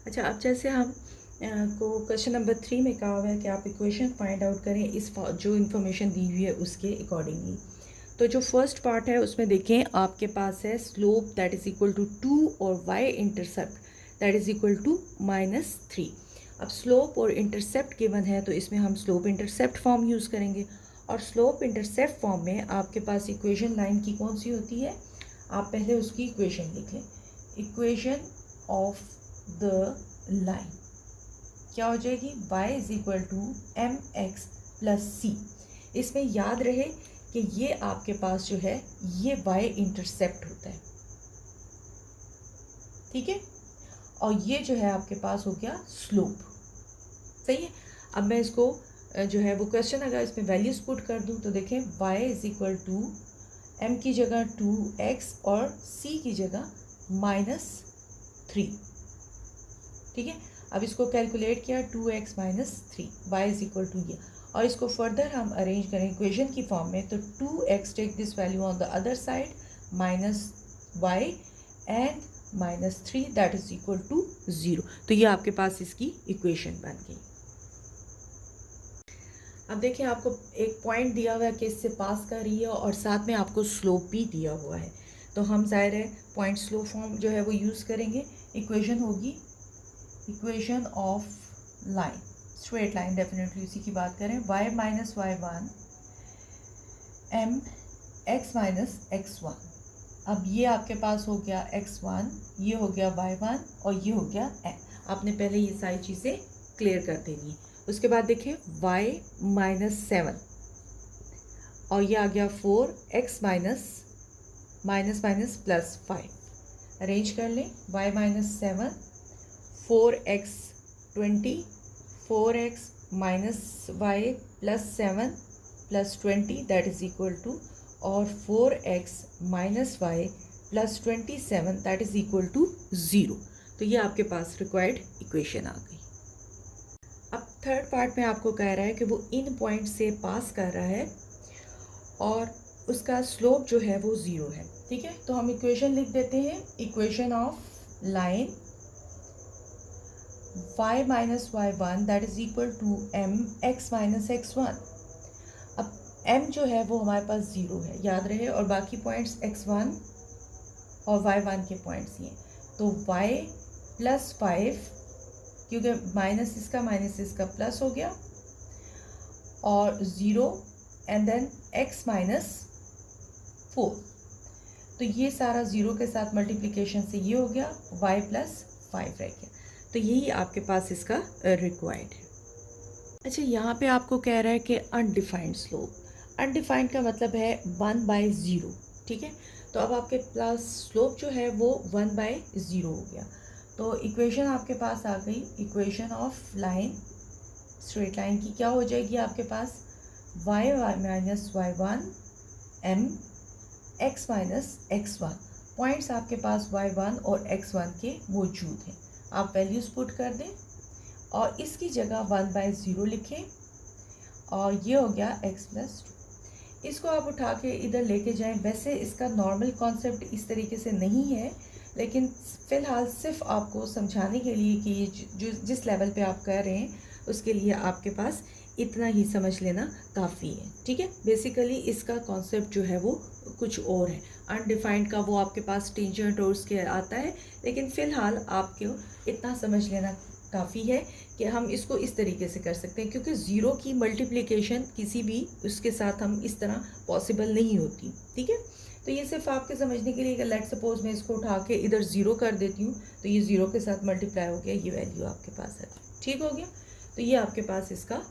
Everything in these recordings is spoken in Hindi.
अच्छा, अब जैसे हम को क्वेश्चन नंबर 3 में कहा हुआ है कि आप इक्वेशन फाइंड आउट करें इस जो इन्फॉर्मेशन दी हुई है उसके अकॉर्डिंगली। तो जो फर्स्ट पार्ट है उसमें देखें आपके पास है slope that is equal to 2 और y intercept that is equal to -3। अब स्लोप और इंटरसेप्ट गिवन है तो इसमें हम स्लोप इंटरसेप्ट फॉर्म यूज़ करेंगे। और स्लोप इंटरसेप्ट फॉर्म में आपके पास इक्वेशन लाइन की कौन सी होती है, आप पहले उसकी इक्वेशन लिख लें। इक्वेशन ऑफ द लाइन क्या हो जाएगी, y is equal to M X plus C. इसमें याद रहे कि ये आपके पास जो है ये y इंटरसेप्ट होता है, ठीक है। और ये जो है आपके पास हो गया स्लोप, सही है। अब मैं इसको जो है वो क्वेश्चन अगर इसमें वैल्यूज पुट कर दूं तो देखें y is equal to m की जगह 2x और c की जगह -3, ठीक है। अब इसको कैलकुलेट किया 2x - 3 y is equal to ये, और इसको फर्दर हम अरेंज करें इक्वेशन की फॉर्म में तो 2x take this value on the other side -y and -3 that is equal to 0। तो ये आपके पास इसकी इक्वेशन बन गई। अब देखिए आपको एक पॉइंट दिया हुआ है कि इससे पास कर रही है और साथ में आपको स्लोप भी दिया हुआ है, तो हम जाहिर है पॉइंट स्लोप फॉर्म जो है वो यूज़ करेंगे। इक्वेशन होगी equation of line, straight line definitely उसी की बात करें, y - y1 m x - x1। अब ये आपके पास हो गया x1, ये हो गया y1 और ये हो गया m। आपने पहले ये सारी चीज़ें क्लियर कर देनी है। उसके बाद देखिए y - 7 और ये आ गया 4x प्लस 5। अरेंज कर लें, y - 7 4x 20 4x -y plus 7 plus 20 that is equal to, और 4x -y plus 27 that is equal to 0। तो ये आपके पास रिक्वायर्ड इक्वेशन आ गई। अब थर्ड पार्ट में आपको कह रहा है कि वो इन पॉइंट से पास कर रहा है और उसका स्लोप जो है वो 0 है, ठीक है। तो हम इक्वेशन लिख देते हैं, equation of line y - y1 that is equal to m x - x1। अब m जो है वो हमारे पास 0 है, याद रहे, और बाकी पॉइंट्स x1 और y1 के पॉइंट्स ये, तो y प्लस 5 क्योंकि माइनस इसका प्लस हो गया और 0 एंड देन x - 4। तो ये सारा 0 के साथ मल्टीप्लिकेशन से ये हो गया, y प्लस 5 रह गया। तो यही आपके पास इसका रिक्वायर्ड है। अच्छा, यहाँ पे आपको कह रहा है कि अनडिफाइंड स्लोप। अनडिफाइंड का मतलब है 1/0, ठीक है। तो अब आपके पास स्लोप जो है वो 1/0 हो गया। तो इक्वेशन आपके पास आ गई, equation of line, straight line की क्या हो जाएगी आपके पास, y - y1 m x - x1। Points आपके पास y1 और x1 के मौजूद हैं, आप वैल्यूज़ पुट कर दें और इसकी जगह 1/0 लिखें और ये हो गया x प्लस 2। इसको आप उठा के इधर लेके जाएं। वैसे इसका नॉर्मल कॉन्सेप्ट इस तरीके से नहीं है, लेकिन फ़िलहाल सिर्फ आपको समझाने के लिए कि ये जो जिस लेवल पे आप कर रहे हैं उसके लिए आपके पास इतना ही समझ लेना काफ़ी है, ठीक है। बेसिकली इसका कॉन्सेप्ट जो है वो कुछ और है। अनडिफाइंड का वो आपके पास टेंजेंट और उसके आता है, लेकिन फ़िलहाल आपको इतना समझ लेना काफ़ी है कि हम इसको इस तरीके से कर सकते हैं, क्योंकि ज़ीरो की मल्टीप्लिकेशन किसी भी उसके साथ हम इस तरह पॉसिबल नहीं होती, ठीक है। तो ये सिर्फ आपके समझने के लिए कि लेट सपोज मैं इसको उठा के इधर ज़ीरो कर देती हूँ तो ये ज़ीरो के साथ मल्टीप्लाई हो गया, ये वैल्यू आपके पास है, ठीक हो गया। तो ये आपके पास इसका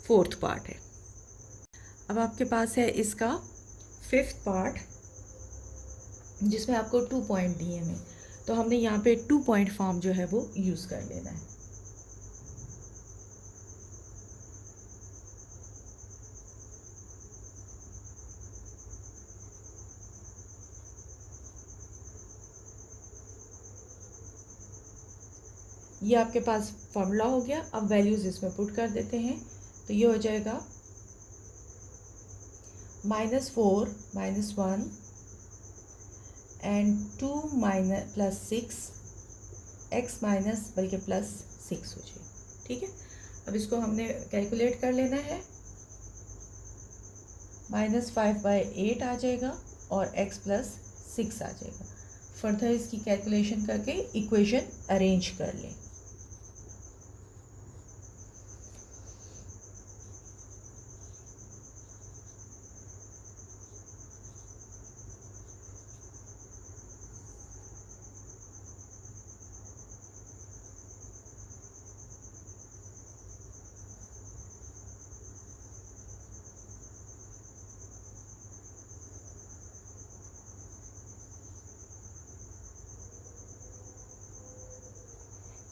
फोर्थ पार्ट है। अब आपके पास है इसका फिफ्थ पार्ट, जिसमें आपको 2 पॉइंट दिए हैं। तो हमने यहाँ पे 2 पॉइंट फॉर्म जो है वो यूज़ कर लेना है। ये आपके पास फॉर्मूला हो गया। अब वैल्यूज़ इसमें पुट कर देते हैं, तो ये हो जाएगा -4 -1 एंड 2 प्लस 6 एक्स माइनस बल्कि प्लस 6 हो जाएगा। ठीक है, अब इसको हमने कैलकुलेट कर लेना है। -5/8 आ जाएगा और x प्लस 6 आ जाएगा। फर्दर इसकी कैलकुलेशन करके इक्वेशन अरेंज कर लें।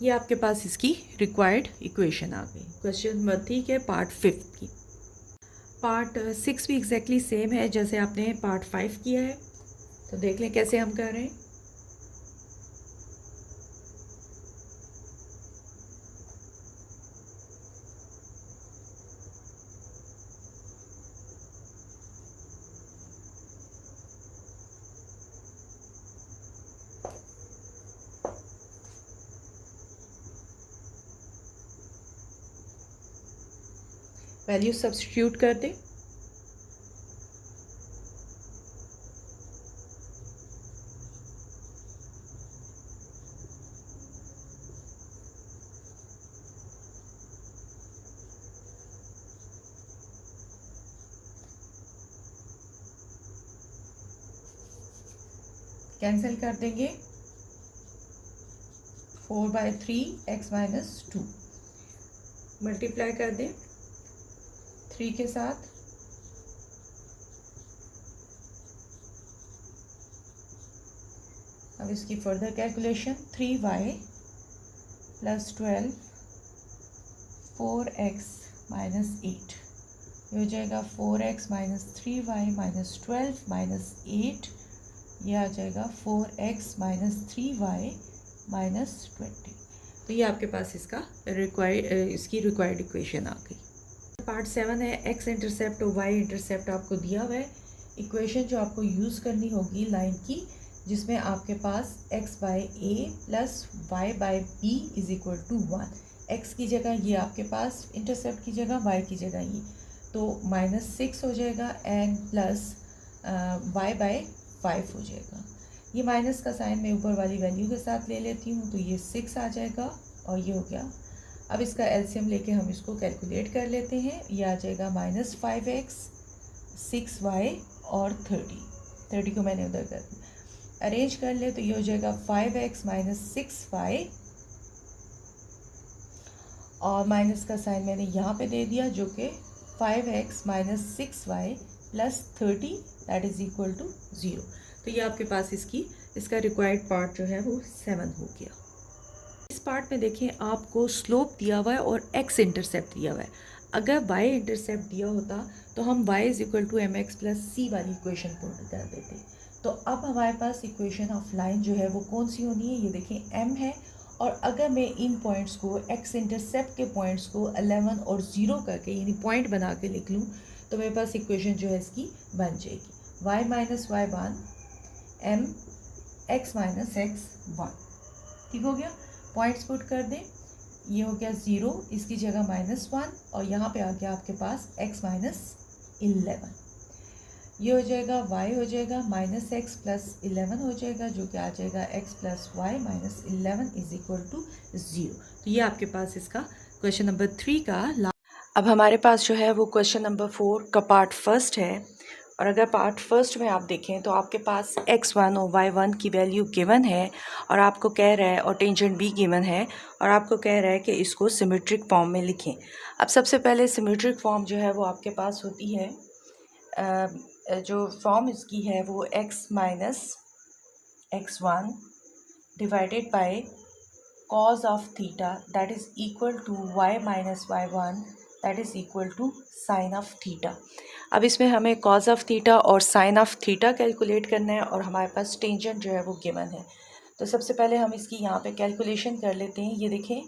ये आपके पास इसकी रिक्वायर्ड इक्वेशन आ गई। क्वेश्चन नंबर 3 के पार्ट 5 की। पार्ट 6 भी एग्जैक्टली सेम है जैसे आपने पार्ट 5 किया है, तो देख लें कैसे हम कर रहे हैं। वैल्यू सब्स्टिट्यूट कर दें। कैंसिल कर देंगे। 4/3 x माइनस 2 मल्टीप्लाई कर दें 3 के साथ। अब इसकी further calculation 3y plus 12 4x minus 8 ये हो जाएगा 4x minus 3y minus 12 minus 8, ये आ जाएगा 4x माइनस 3y माइनस 20। तो ये आपके पास इसका इसकी रिक्वायर्ड इक्वेशन आ गई। पार्ट 7 है x इंटरसेप्ट और y इंटरसेप्ट आपको दिया हुआ है। इक्वेशन जो आपको यूज़ करनी होगी लाइन की, जिसमें आपके पास x by a plus y by b is equal to 1। x की जगह ये आपके पास इंटरसेप्ट की जगह y की जगह ये, तो -6 हो जाएगा एंड प्लस y बाई 5 हो जाएगा। ये माइनस का साइन मैं ऊपर वाली वैल्यू के साथ ले लेती हूँ, तो ये 6 आ जाएगा और ये हो गया। अब इसका एलसीएम लेके हम इसको कैलकुलेट कर लेते हैं। ये आ जाएगा -5x 6y और 30 को मैंने उधर कर दिया। अरेंज कर ले तो ये हो जाएगा 5x माइनस 6y और माइनस का साइन मैंने यहाँ पे दे दिया, जो कि 5x minus 6y plus 30 that is equal to 0। तो ये आपके पास इसका रिक्वायर्ड पार्ट जो है वो 7 हो गया। इस पार्ट में देखें आपको स्लोप दिया हुआ है और x इंटरसेप्ट दिया हुआ है। अगर y इंटरसेप्ट दिया होता तो हम y is equal to M X plus C वाली इक्वेशन पुट कर देते। तो अब हमारे पास इक्वेशन ऑफ लाइन जो है वो कौन सी होनी है, ये देखें m है, और अगर मैं इन पॉइंट्स को x इंटरसेप्ट के पॉइंट्स को 11 और 0 करके यानी पॉइंट बना के लिख लूँ तो मेरे पास इक्वेशन जो है इसकी बन जाएगी y minus y 1 m x minus x 1। ठीक हो गया। पॉइंट्स पुट कर दें, ये हो गया 0, इसकी जगह -1 और यहाँ पे आ गया आपके पास x माइनस 11। ये हो जाएगा y हो जाएगा -x प्लस 11 हो जाएगा, जो कि आ जाएगा x plus y minus 11 is equal to 0। तो ये आपके पास इसका क्वेश्चन नंबर 3 का अब हमारे पास जो है वो क्वेश्चन नंबर 4 का पार्ट फर्स्ट है। और अगर पार्ट फर्स्ट में आप देखें तो आपके पास x1 और y1 की वैल्यू गिवन है और आपको कह रहा है, और टेंजेंट भी गिवन है और आपको कह रहा है कि इसको सिमेट्रिक फॉर्म में लिखें। अब सबसे पहले सिमेट्रिक फॉर्म जो है वो आपके पास होती है, जो फॉर्म इसकी है वो x minus x1 divided by cos of theta that is equal to y minus y1 that is equal to sine of theta. अब इसमें हमें कॉज ऑफ थीटा और साइन ऑफ थीटा कैलकुलेट करना है और हमारे पास टेंजेंट जो है वो गिवन है। तो सबसे पहले हम इसकी यहाँ पे कैलकुलेशन कर लेते हैं। ये देखें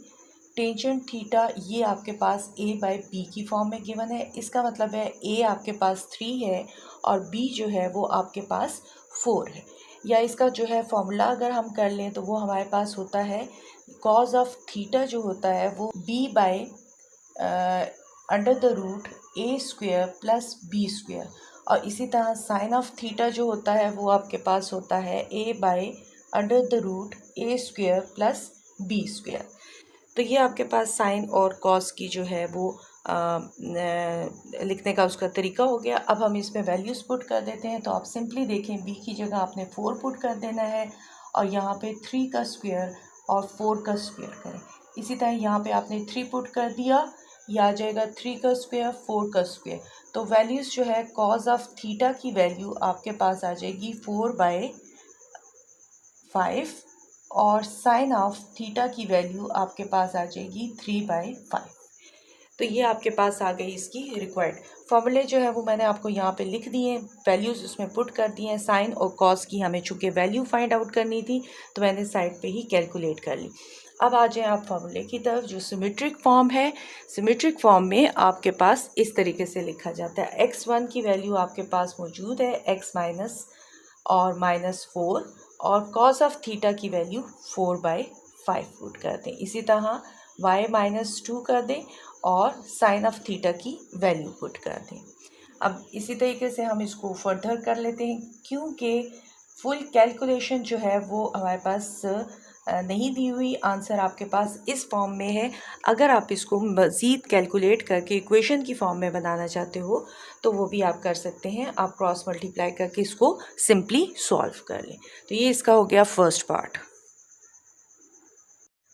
टेंजेंट थीटा ये आपके पास a बाई बी की फॉर्म में गिवन है। इसका मतलब है a आपके पास 3 है और b जो है वो आपके पास 4 है। या इसका जो है फॉर्मूला अगर हम कर लें तो वो हमारे पास होता है कॉज ऑफ थीटा जो होता है वो b by under the root a square plus b square, और इसी तरह साइन ऑफ थीटा जो होता है वो आपके पास होता है a by under the root a square plus b square. तो ये आपके पास साइन और कॉस की जो है वो लिखने का उसका तरीका हो गया। अब हम इसमें वैल्यूज़ पुट कर देते हैं। तो आप सिंपली देखें, b की जगह आपने 4 पुट कर देना है और यहाँ पे 3 का स्क्वायर और 4 का स्क्वायर करें। इसी तरह यहाँ पे आपने 3 पुट कर दिया, यह आ जाएगा 3 का स्क्वायर 4 का स्क्वायर। तो वैल्यूज़ जो है कॉज ऑफ थीटा की वैल्यू आपके पास आ जाएगी 4/5 और साइन ऑफ थीटा की वैल्यू आपके पास आ जाएगी 3/5। तो ये आपके पास आ गई इसकी रिक्वायर्ड फॉर्मूले जो है वो मैंने आपको यहाँ पे लिख दिए, वैल्यूज़ उसमें पुट कर दिए हैं। साइन और कॉस की हमें चूँकि वैल्यू फाइंड आउट करनी थी तो मैंने साइड पे ही कैलकुलेट कर ली। अब आ जाएं आप फार्मूले की तरफ, जो सिमेट्रिक फॉर्म है। सिमेट्रिक फॉर्म में आपके पास इस तरीके से लिखा जाता है, x1 की वैल्यू आपके पास मौजूद है x माइनस और -4 और कॉस ऑफ थीटा की वैल्यू 4/5 पुट कर दें। इसी तरह y-2 कर दें और साइन ऑफ थीटा की वैल्यू पुट कर दें। अब इसी तरीके से हम इसको फर्दर कर लेते हैं, क्योंकि फुल कैलकुलेशन जो है वो हमारे पास नहीं दी हुई, आंसर आपके पास इस फॉर्म में है। अगर आप इसको मज़ीद कैलकुलेट करके इक्वेशन की फॉर्म में बनाना चाहते हो तो वो भी आप कर सकते हैं। आप क्रॉस मल्टीप्लाई करके इसको सिंपली सॉल्व कर लें। तो ये इसका हो गया फर्स्ट पार्ट।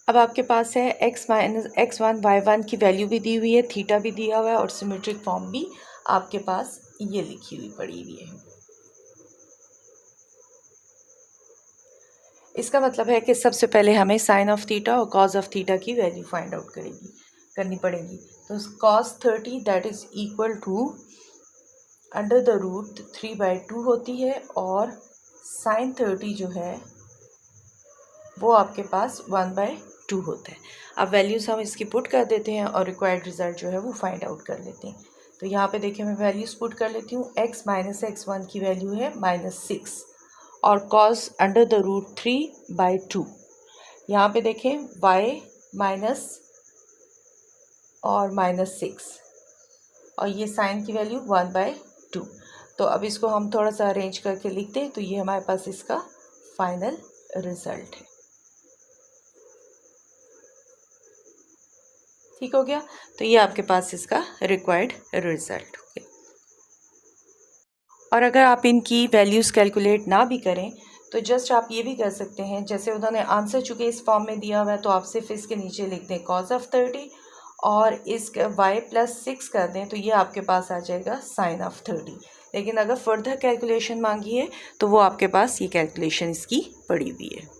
अब आपके पास है x-x1 y1 की वैल्यू भी दी हुई है, थीटा भी दिया हुआ है और सिमेट्रिक फॉर्म भी आपके पास ये लिखी हुई पड़ी हुई है। इसका मतलब है कि सबसे पहले हमें साइन ऑफ थीटा और कॉज ऑफ थीटा की वैल्यू फाइंड आउट करनी पड़ेगी। तो cos 30 that is equal to under the root 3/2 होती है और साइन 30 जो है वो आपके पास 1/2 होता है। अब वैल्यूज़ हम इसकी पुट कर देते हैं और रिक्वायर्ड रिज़ल्ट जो है वो फाइंड आउट कर लेते हैं। तो यहाँ पे देखिए मैं वैल्यूज़ पुट कर लेती हूँ। x माइनस x1 की वैल्यू है -6 और कॉस अंडर द रूट 3/2। यहाँ पे देखें y माइनस और -6 और ये साइन की वैल्यू 1/2। तो अब इसको हम थोड़ा सा अरेंज करके लिखते हैं। तो ये हमारे पास इसका फाइनल रिज़ल्ट है। ठीक हो गया। तो ये आपके पास इसका रिक्वायर्ड रिज़ल्ट हो गया। और अगर आप इनकी वैल्यूज़ कैलकुलेट ना भी करें तो जस्ट आप ये भी कर सकते हैं, जैसे उन्होंने आंसर चूँकि इस फॉर्म में दिया हुआ है तो आप सिर्फ इसके नीचे लिख दें कॉज ऑफ 30 और इस y+6 कर दें तो ये आपके पास आ जाएगा साइन ऑफ 30। लेकिन अगर फर्दर कैलकुलेशन मांगी है तो वो आपके पास ये कैलकुलेशन इसकी पड़ी हुई है।